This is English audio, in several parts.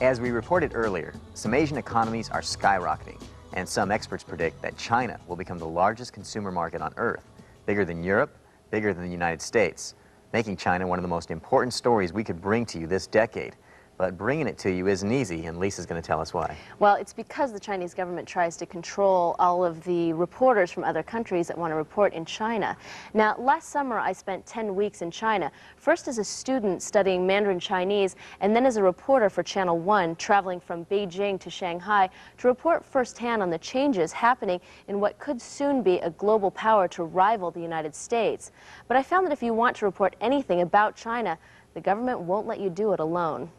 As we reported earlier, some Asian economies are skyrocketing, and some experts predict that China will become the largest consumer market on Earth, bigger than Europe, bigger than the United States, making China one of the most important stories we could bring to you this decade. But bringing it to you isn't easy, and Lisa's going to tell us why. Well, it's because the Chinese government tries to control all of the reporters from other countries that want to report in China. Now, last summer I spent 10 weeks in China, first as a student studying Mandarin Chinese, and then as a reporter for Channel 1, traveling from Beijing to Shanghai to report firsthand on the changes happening in what could soon be a global power to rival the United States. But I found that if you want to report anything about China, the government won't let you do it alone.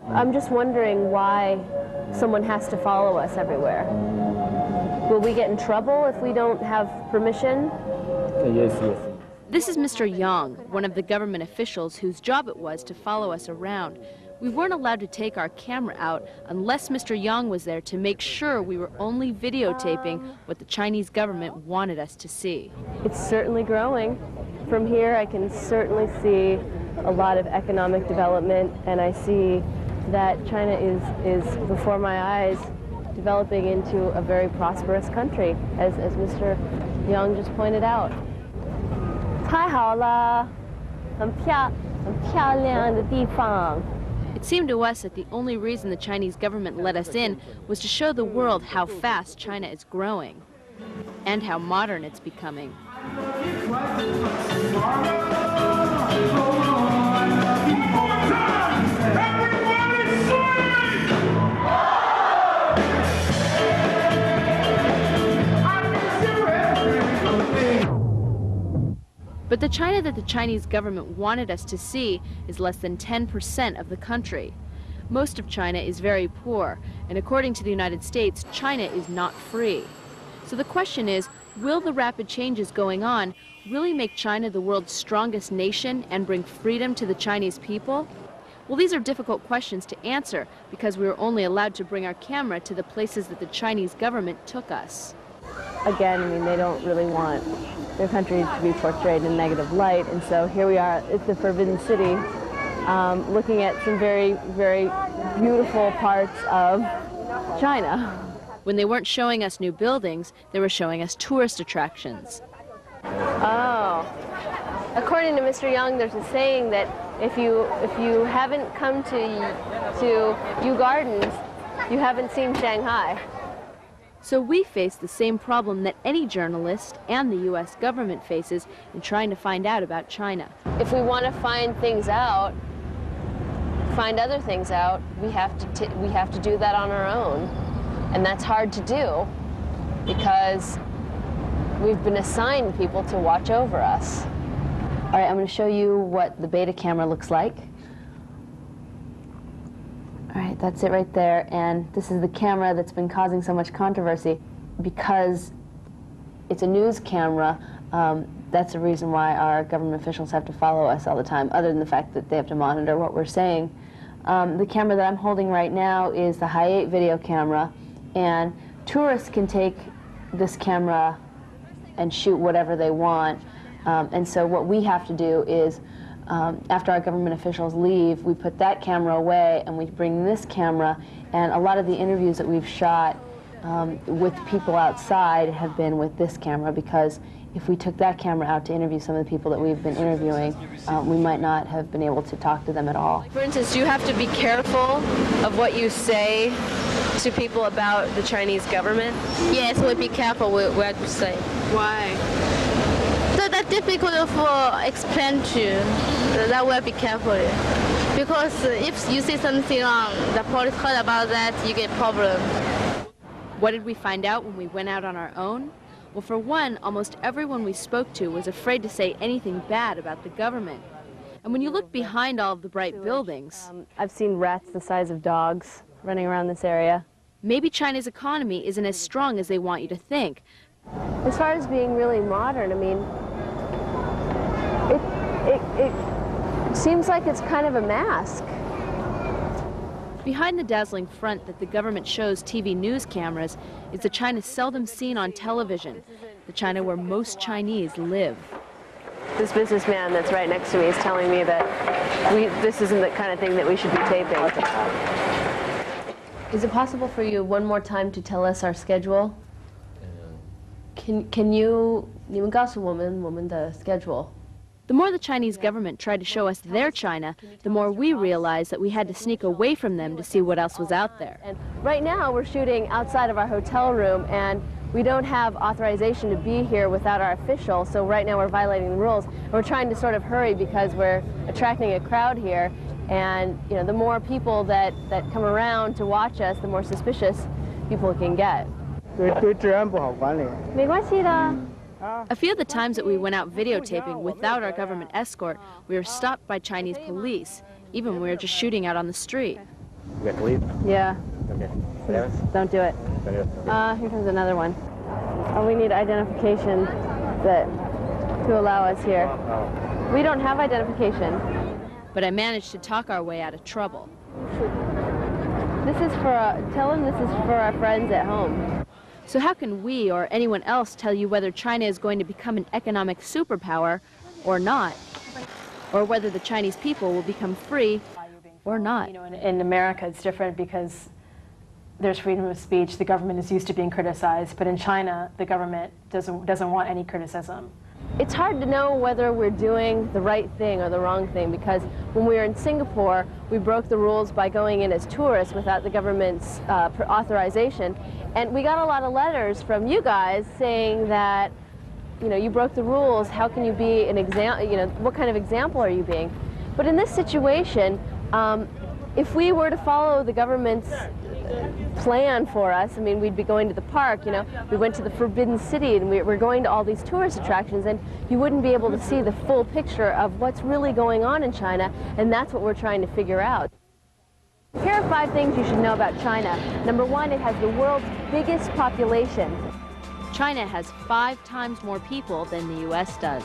I'm just wondering why someone has to follow us everywhere. Will we get in trouble if we don't have permission? Yes. This is Mr. Yang, one of the government officials whose job it was to follow us around. We weren't allowed to take our camera out unless Mr. Yang was there to make sure we were only videotaping what the Chinese government wanted us to see. It's certainly growing. From here I can certainly see a lot of economic development, and I see that China is before my eyes developing into a very prosperous country, as Mr. Yang just pointed out. 太好了，很漂亮的地方。 It seemed to us that the only reason the Chinese government let us in was to show the world how fast China is growing and how modern it's becoming. But the China that the Chinese government wanted us to see is less than 10% of the country. Most of China is very poor, and according to the United States, China is not free. So the question is, will the rapid changes going on really make China the world's strongest nation and bring freedom to the Chinese people? Well, these are difficult questions to answer because we were only allowed to bring our camera to the places that the Chinese government took us. Again, I mean, they don't really want their country to be portrayed in a negative light, and so here we are at the Forbidden City, looking at some very, very beautiful parts of China. When they weren't showing us new buildings, they were showing us tourist attractions. Oh. According to Mr. Yang, there's a saying that if you haven't come to Yew Gardens, you haven't seen Shanghai. So we face the same problem that any journalist and the U.S. government faces in trying to find out about China. If we want to find things out, find other things out, we have to do that on our own. And that's hard to do because we've been assigned people to watch over us. All right, I'm going to show you what the beta camera looks like. All right, that's it right there, and this is the camera that's been causing so much controversy. Because it's a news camera, that's the reason why our government officials have to follow us all the time, other than the fact that they have to monitor what we're saying. The camera that I'm holding right now is the Hi8 video camera, and tourists can take this camera and shoot whatever they want. And so what we have to do is, after our government officials leave, we put that camera away and we bring this camera, and a lot of the interviews that we've shot with people outside have been with this camera, because if we took that camera out to interview some of the people that we've been interviewing, we might not have been able to talk to them at all. For instance, you have to be careful of what you say to people about the Chinese government? Yes, we'll be careful what we say. Why? So that's difficult to explain to. That we'll be careful. Because if you say something wrong, the police heard about that, you get problem. What did we find out when we went out on our own? Well, for one, almost everyone we spoke to was afraid to say anything bad about the government. And when you look behind all of the bright buildings, I've seen rats the size of dogs running around this area. Maybe China's economy isn't as strong as they want you to think. As far as being really modern, I mean, it seems like it's kind of a mask. Behind the dazzling front that the government shows TV news cameras is the China seldom seen on television, the China where most Chinese live. This businessman that's right next to me is telling me that this isn't the kind of thing that we should be taping. Is it possible for you one more time to tell us our schedule? Can you 你们告诉我们的 schedule? The more the Chinese government tried to show us their China, the more we realized that we had to sneak away from them to see what else was out there. And right now we're shooting outside of our hotel room, and we don't have authorization to be here without our official, so right now we're violating the rules. We're trying to sort of hurry because we're attracting a crowd here, and you know, the more people that come around to watch us, the more suspicious people can get. 对治安不好管理。没关系的。 A few of the times that we went out videotaping without our government escort, we were stopped by Chinese police, even when we were just shooting out on the street. We have to leave? Yeah. Okay. Don't do it. Here comes another one. Oh, we need identification to allow us here. We don't have identification. But I managed to talk our way out of trouble. This is for, tell them this is for our friends at home. So how can we or anyone else tell you whether China is going to become an economic superpower or not? Or whether the Chinese people will become free or not? You know, in America it's different because there's freedom of speech. The government is used to being criticized, but in China the government doesn't want any criticism. It's hard to know whether we're doing the right thing or the wrong thing, because when we were in Singapore, we broke the rules by going in as tourists without the government's authorization. And we got a lot of letters from you guys saying that, you know, you broke the rules, how can you be an example, you know, what kind of example are you being? But in this situation, if we were to follow the government's plan for us, I mean, we'd be going to the park, you know, we went to the Forbidden City and we're going to all these tourist attractions, and you wouldn't be able to see the full picture of what's really going on in China, and that's what we're trying to figure out. Here are 5 things you should know about China. Number 1, it has the world's biggest population. China has 5 times more people than the U.S. does.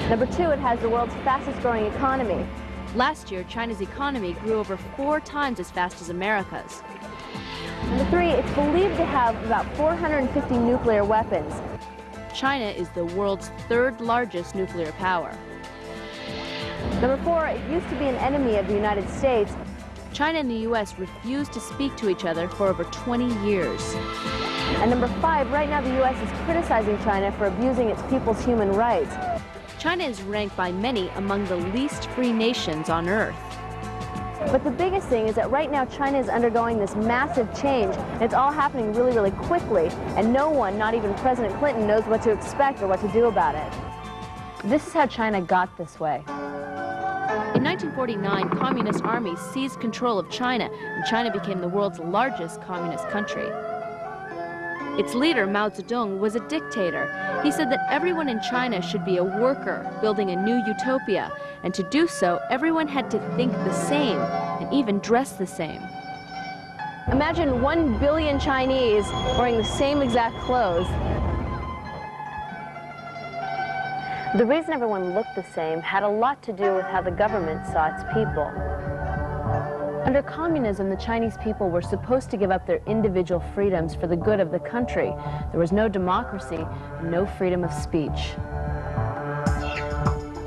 Number 2, it has the world's fastest growing economy. Last year, China's economy grew over 4 times as fast as America's. Number 3, it's believed to have about 450 nuclear weapons. China is the world's 3rd largest nuclear power. Number 4, it used to be an enemy of the United States. China and the U.S. refused to speak to each other for over 20 years. And number 5, right now the U.S. is criticizing China for abusing its people's human rights. China is ranked by many among the least free nations on Earth. But the biggest thing is that right now China is undergoing this massive change, and it's all happening really, really quickly, and no one, not even President Clinton, knows what to expect or what to do about it. This is how China got this way. In 1949, communist armies seized control of China, and China became the world's largest communist country. Its leader, Mao Zedong, was a dictator. He said that everyone in China should be a worker, building a new utopia, and to do so, everyone had to think the same, and even dress the same. Imagine 1 billion Chinese wearing the same exact clothes. The reason everyone looked the same had a lot to do with how the government saw its people. Under communism, the Chinese people were supposed to give up their individual freedoms for the good of the country. There was no democracy, no freedom of speech.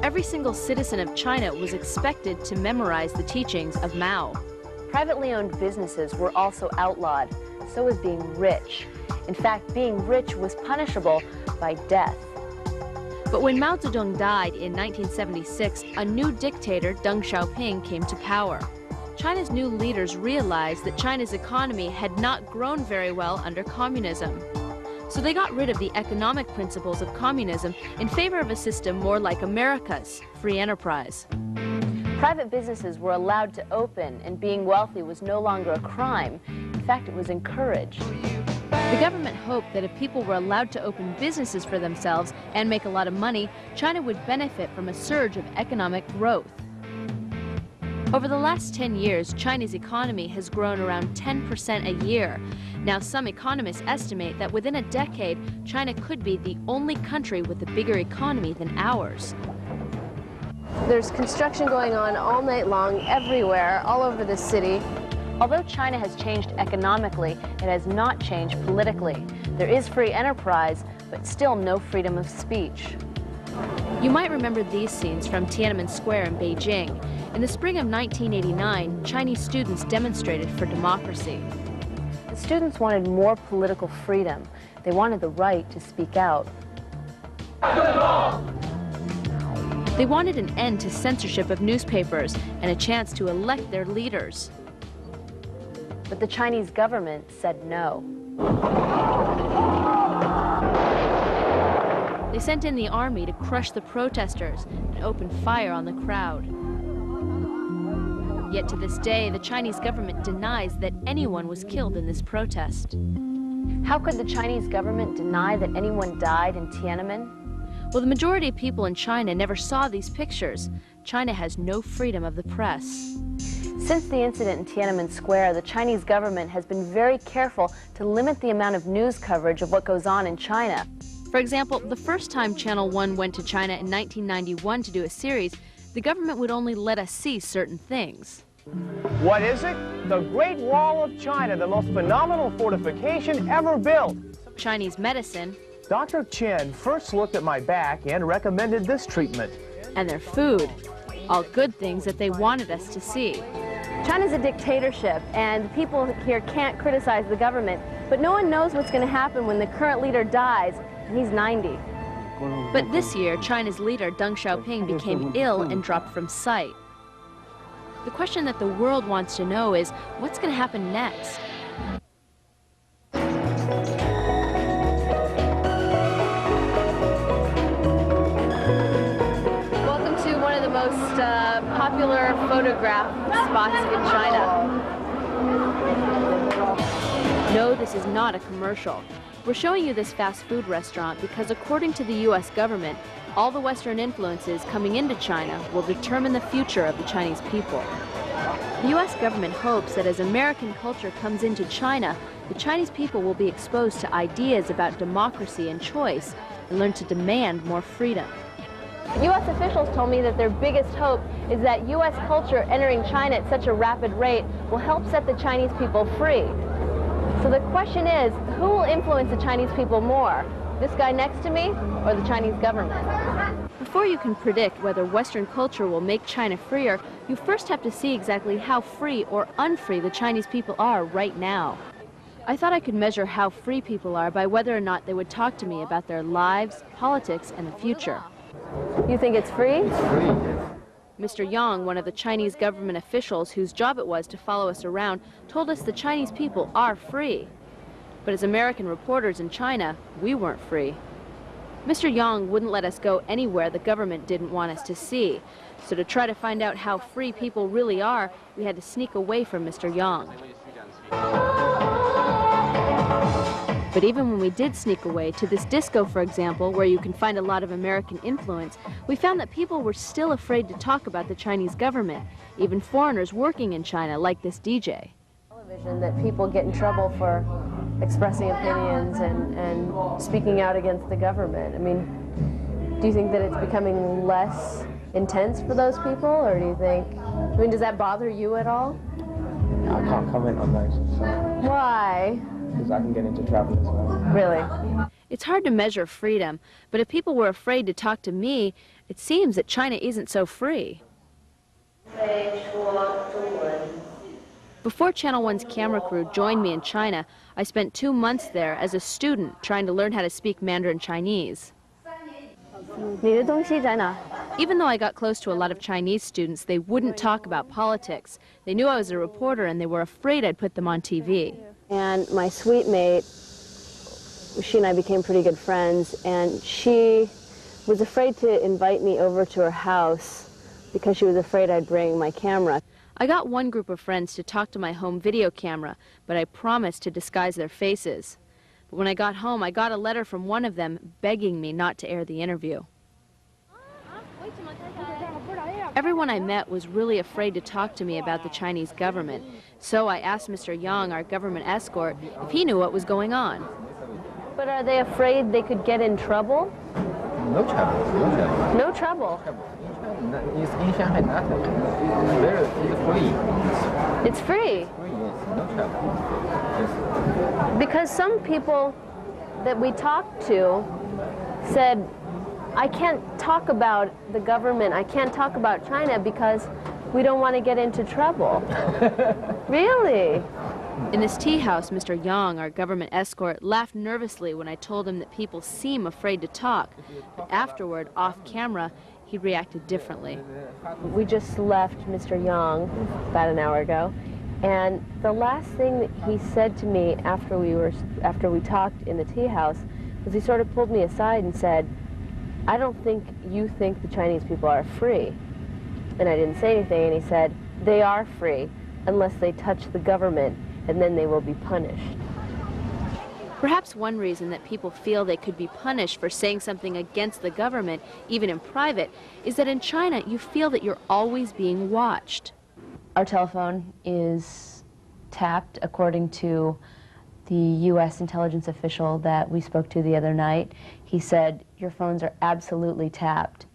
Every single citizen of China was expected to memorize the teachings of Mao. Privately owned businesses were also outlawed. So was being rich. In fact, being rich was punishable by death. But when Mao Zedong died in 1976, a new dictator, Deng Xiaoping, came to power. China's new leaders realized that China's economy had not grown very well under communism. So they got rid of the economic principles of communism in favor of a system more like America's, free enterprise. Private businesses were allowed to open, and being wealthy was no longer a crime. In fact, it was encouraged. The government hoped that if people were allowed to open businesses for themselves and make a lot of money, China would benefit from a surge of economic growth. Over the last 10 years, China's economy has grown around 10% a year. Now, some economists estimate that within a decade, China could be the only country with a bigger economy than ours. There's construction going on all night long, everywhere, all over the city. Although China has changed economically, it has not changed politically. There is free enterprise, but still no freedom of speech. You might remember these scenes from Tiananmen Square in Beijing. In the spring of 1989, Chinese students demonstrated for democracy. The students wanted more political freedom. They wanted the right to speak out. They wanted an end to censorship of newspapers and a chance to elect their leaders. But the Chinese government said no. They sent in the army to crush the protesters and open fire on the crowd. Yet to this day, the Chinese government denies that anyone was killed in this protest. How could the Chinese government deny that anyone died in Tiananmen? Well, the majority of people in China never saw these pictures. China has no freedom of the press. Since the incident in Tiananmen Square, the Chinese government has been very careful to limit the amount of news coverage of what goes on in China. For example, the first time Channel 1 went to China in 1991 to do a series, the government would only let us see certain things. What is it? The Great Wall of China, the most phenomenal fortification ever built. Chinese medicine. Dr. Chen first looked at my back and recommended this treatment. And their food. All good things that they wanted us to see. China's a dictatorship, and people here can't criticize the government, but no one knows what's going to happen when the current leader dies, and he's 90. But this year, China's leader, Deng Xiaoping, became ill and dropped from sight. The question that the world wants to know is, what's going to happen next? Welcome to one of the most popular photograph spots in China. No, this is not a commercial. We're showing you this fast food restaurant because according to the U.S. government, all the Western influences coming into China will determine the future of the Chinese people. The U.S. government hopes that as American culture comes into China, the Chinese people will be exposed to ideas about democracy and choice and learn to demand more freedom. U.S. officials told me that their biggest hope is that U.S. culture entering China at such a rapid rate will help set the Chinese people free. So the question is, who will influence the Chinese people more? This guy next to me or the Chinese government? Before you can predict whether Western culture will make China freer, you first have to see exactly how free or unfree the Chinese people are right now. I thought I could measure how free people are by whether or not they would talk to me about their lives, politics, and the future. You think it's free? It's free, yes. Mr. Yang, one of the Chinese government officials whose job it was to follow us around, told us the Chinese people are free. But as American reporters in China, we weren't free. Mr. Yang wouldn't let us go anywhere the government didn't want us to see. So to try to find out how free people really are, we had to sneak away from Mr. Yang. But even when we did sneak away to this disco, for example, where you can find a lot of American influence, we found that people were still afraid to talk about the Chinese government, even foreigners working in China, like this DJ. Television, that people get in trouble for expressing opinions and speaking out against the government. I mean, do you think that it's becoming less intense for those people, or do you think, I mean, does that bother you at all? I can't comment on those. So. Why? Because I can get into trouble as well. Really? It's hard to measure freedom, but if people were afraid to talk to me, it seems that China isn't so free. Before Channel 1's camera crew joined me in China, I spent 2 months there as a student trying to learn how to speak Mandarin Chinese. Even though I got close to a lot of Chinese students, they wouldn't talk about politics. They knew I was a reporter and they were afraid I'd put them on TV. And my suite mate, she and I became pretty good friends, and she was afraid to invite me over to her house because she was afraid I'd bring my camera. I got one group of friends to talk to my home video camera, but I promised to disguise their faces. But when I got home, I got a letter from one of them begging me not to air the interview. Everyone I met was really afraid to talk to me about the Chinese government, so I asked Mr. Yang, our government escort, if he knew what was going on. But are they afraid they could get in trouble? No trouble. No trouble? It's in Shanghai, nothing. It's free. It's free? It's free, yes. No trouble. Yes. Because some people that we talked to said I can't talk about the government, I can't talk about China because we don't want to get into trouble. Really? In his tea house, Mr. Yang, our government escort, laughed nervously when I told him that people seem afraid to talk. But afterward, off camera, he reacted differently. We just left Mr. Yang about an hour ago, and the last thing that he said to me after we talked in the tea house was he sort of pulled me aside and said, "I don't think you think the Chinese people are free." And I didn't say anything, and he said, "They are free unless they touch the government, and then they will be punished." Perhaps one reason that people feel they could be punished for saying something against the government, even in private, is that in China you feel that you're always being watched. Our telephone is tapped, according to the U.S. intelligence official that we spoke to the other night. He said, "Your phones are absolutely tapped."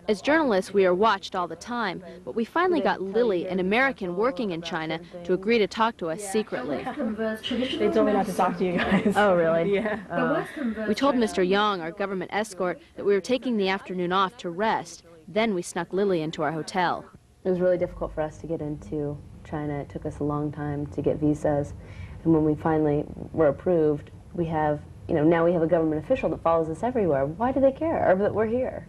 As journalists, we are watched all the time, but we finally got Lily, an American working in China, to agree to talk to us secretly. They told me not to talk to you guys. Oh, really? Yeah. We told Mr. Yang, our government escort, that we were taking the afternoon off to rest. Then we snuck Lily into our hotel. It was really difficult for us to get into China. It took us a long time to get visas. And when we finally were approved, we have, now we have a government official that follows us everywhere. Why do they care that we're here?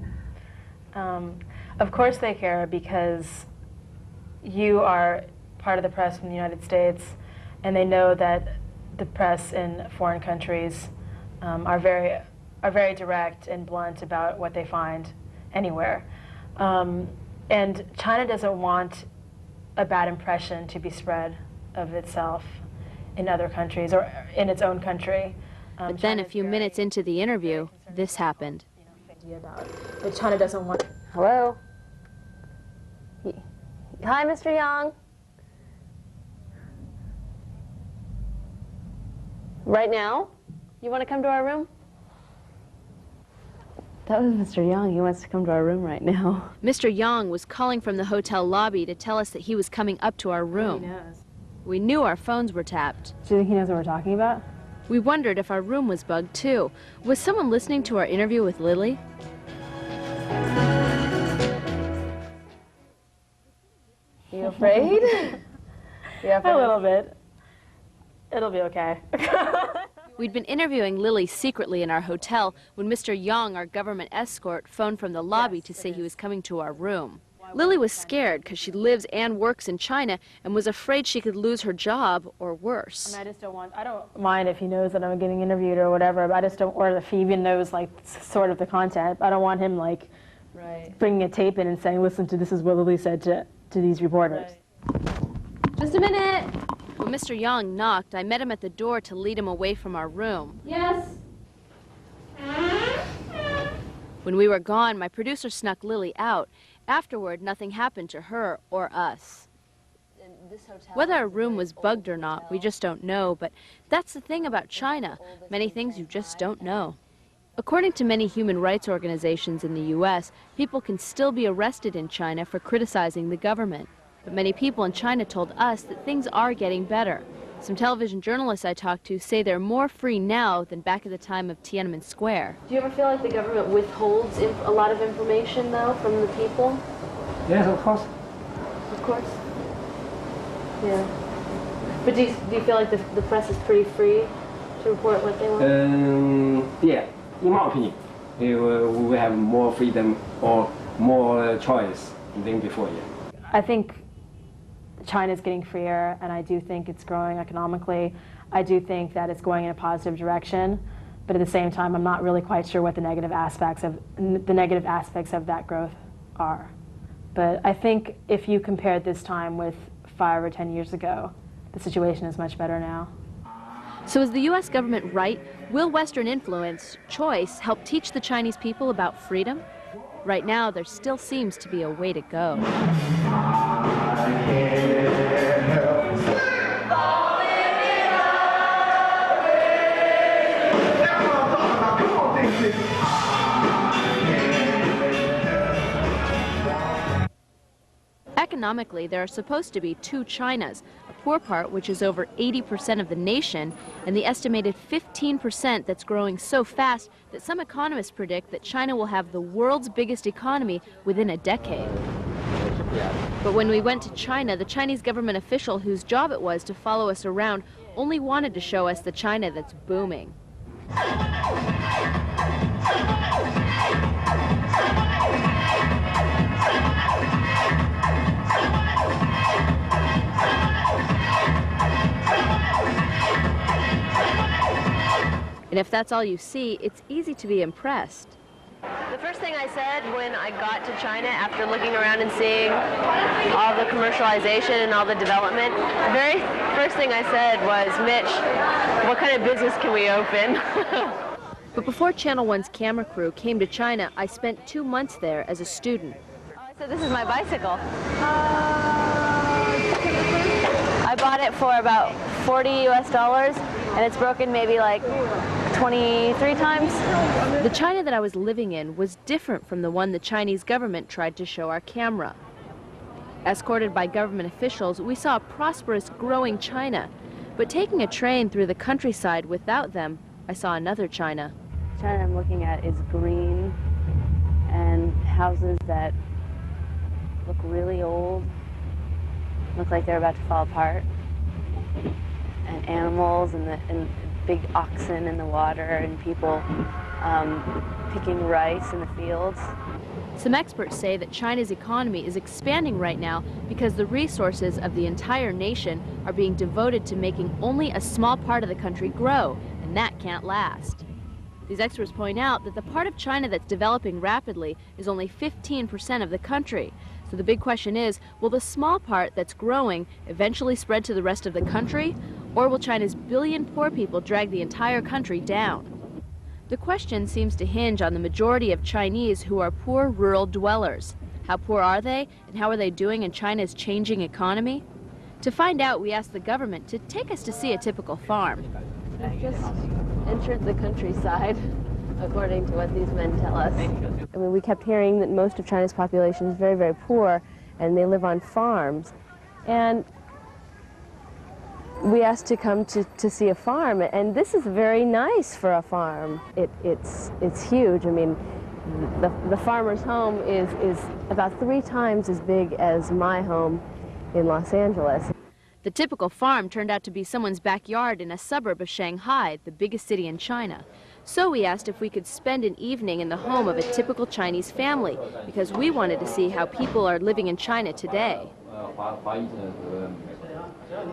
Of course they care, because you are part of the press from the United States, and they know that the press in foreign countries are very direct and blunt about what they find anywhere. And China doesn't want a bad impression to be spread of itself in other countries or in its own country. But then a few minutes into the interview, this happened. But China doesn't want. Hello? Hi, Mr. Yang. Right now? You want to come to our room? That was Mr. Yang. He wants to come to our room right now. Mr. Yang was calling from the hotel lobby to tell us that he was coming up to our room. He knows. We knew our phones were tapped. Do you think he knows what we're talking about? We wondered if our room was bugged too. Was someone listening to our interview with Lily? You afraid? Yeah, a little bit. It'll be okay. We'd been interviewing Lily secretly in our hotel when Mr. Yang, our government escort, phoned from the lobby to say he was coming to our room. Lily was scared because she lives and works in China and was afraid she could lose her job or worse. I don't mind if he knows that I'm getting interviewed or whatever, but I just don't, or if he even knows like sort of the content. I don't want him like bringing a tape in and saying, "Listen to this is what Lily said to these reporters." Just a minute. When Mr. Yang knocked, I met him at the door to lead him away from our room. Yes. When we were gone, my producer snuck Lily out. Afterward, nothing happened to her or us. Whether our room was bugged or not, we just don't know, but that's the thing about China. Many things you just don't know. According to many human rights organizations in the U.S., people can still be arrested in China for criticizing the government. But many people in China told us that things are getting better. Some television journalists I talked to say they're more free now than back at the time of Tiananmen Square. Do you ever feel like the government withholds a lot of information, though, from the people? Yes, of course. Of course. Yeah. But do you feel like the press is pretty free to report what they want? Yeah, in my opinion, we have more freedom or more choice than before. Yeah. I think China's getting freer, and I do think it's growing economically. I do think that it's going in a positive direction, but at the same time, I'm not really quite sure what the negative aspects of that growth are. But I think if you compared this time with 5 or 10 years ago, the situation is much better now. So is the U.S. government right? Will Western influence, choice, help teach the Chinese people about freedom? Right now, there still seems to be a way to go. Economically, there are supposed to be two Chinas, a poor part, which is over 80% of the nation, and the estimated 15% that's growing so fast that some economists predict that China will have the world's biggest economy within a decade. But when we went to China, the Chinese government official whose job it was to follow us around only wanted to show us the China that's booming. And if that's all you see, it's easy to be impressed. The first thing I said when I got to China after looking around and seeing all the commercialization and all the development, the very first thing I said was, Mitch, what kind of business can we open? But before Channel 1's camera crew came to China, I spent 2 months there as a student. So this is my bicycle. I bought it for about $40 US, and it's broken maybe like 23 times. The China that I was living in was different from the one the Chinese government tried to show our camera. Escorted by government officials, we saw a prosperous, growing China. But taking a train through the countryside without them, I saw another China. China I'm looking at is green and houses that look really old, look like they're about to fall apart, and animals and big oxen in the water and people picking rice in the fields. Some experts say that China's economy is expanding right now because the resources of the entire nation are being devoted to making only a small part of the country grow, and that can't last. These experts point out that the part of China that's developing rapidly is only 15% of the country. So the big question is, will the small part that's growing eventually spread to the rest of the country, or will China's billion poor people drag the entire country down? The question seems to hinge on the majority of Chinese who are poor rural dwellers. How poor are they, and how are they doing in China's changing economy? To find out, we asked the government to take us to see a typical farm. I just entered the countryside, according to what these men tell us. I mean, we kept hearing that most of China's population is very, very poor, and they live on farms. And we asked to come to see a farm, and this is very nice for a farm. It's huge. I mean, the farmer's home is about 3 times as big as my home in Los Angeles. The typical farm turned out to be someone's backyard in a suburb of Shanghai, the biggest city in China. So we asked if we could spend an evening in the home of a typical Chinese family, because we wanted to see how people are living in China today.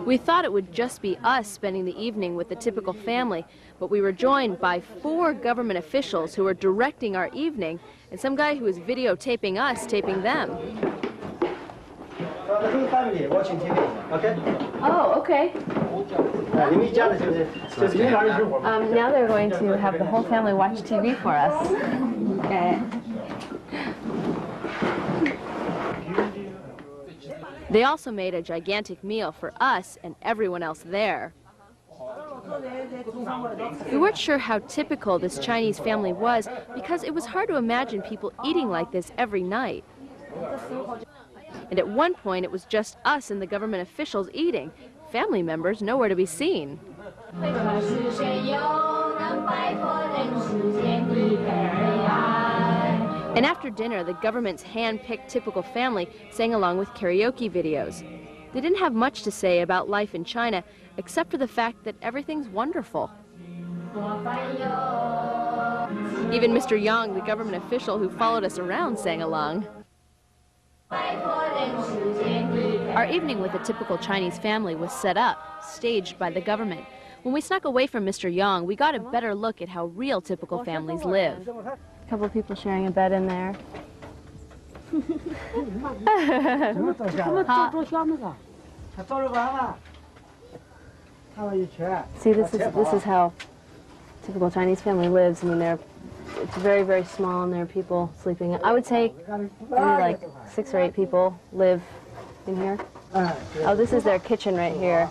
We thought it would just be us spending the evening with the typical family, but we were joined by 4 government officials who were directing our evening, and some guy who was videotaping us taping them. The whole family watching TV, okay? Oh, okay. Now they're going to have the whole family watch TV for us. Okay. They also made a gigantic meal for us and everyone else there. We weren't sure how typical this Chinese family was because it was hard to imagine people eating like this every night. And at one point, it was just us and the government officials eating. Family members nowhere to be seen. And after dinner, the government's hand-picked typical family sang along with karaoke videos. They didn't have much to say about life in China, except for the fact that everything's wonderful. Even Mr. Yang, the government official who followed us around, sang along. Our evening with a typical Chinese family was set up, staged by the government. When we snuck away from Mr. Yang, we got a better look at how real typical families live. A couple of people sharing a bed in there. See, this is how typical Chinese family lives. I mean, it's very, very small, and there are people sleeping. I would say maybe like 6 or 8 people live in here. Oh, this is their kitchen right here.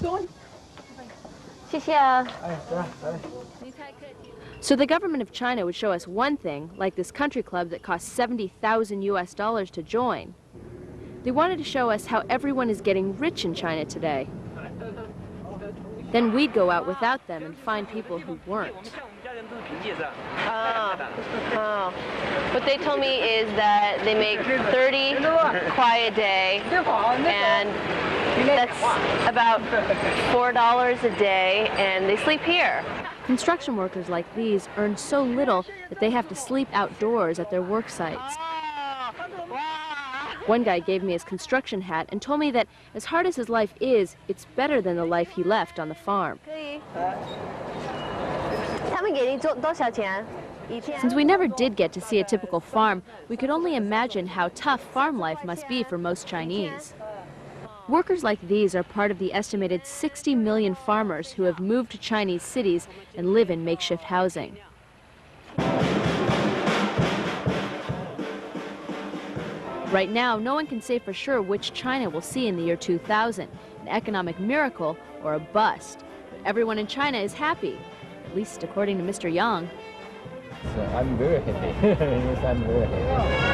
So the government of China would show us one thing, like this country club that cost $70,000 US to join. They wanted to show us how everyone is getting rich in China today. Then we'd go out without them and find people who weren't. Oh. What they told me is that they make 30 kwai a day, and that's about $4 a day, and they sleep here. Construction workers like these earn so little that they have to sleep outdoors at their work sites. One guy gave me his construction hat and told me that as hard as his life is, it's better than the life he left on the farm. Since we never did get to see a typical farm, we could only imagine how tough farm life must be for most Chinese. Workers like these are part of the estimated 60 million farmers who have moved to Chinese cities and live in makeshift housing. Right now, no one can say for sure which China we'll see in the year 2000, an economic miracle or a bust. But everyone in China is happy, at least according to Mr. Yang. So I'm very happy. Yes, I'm very happy.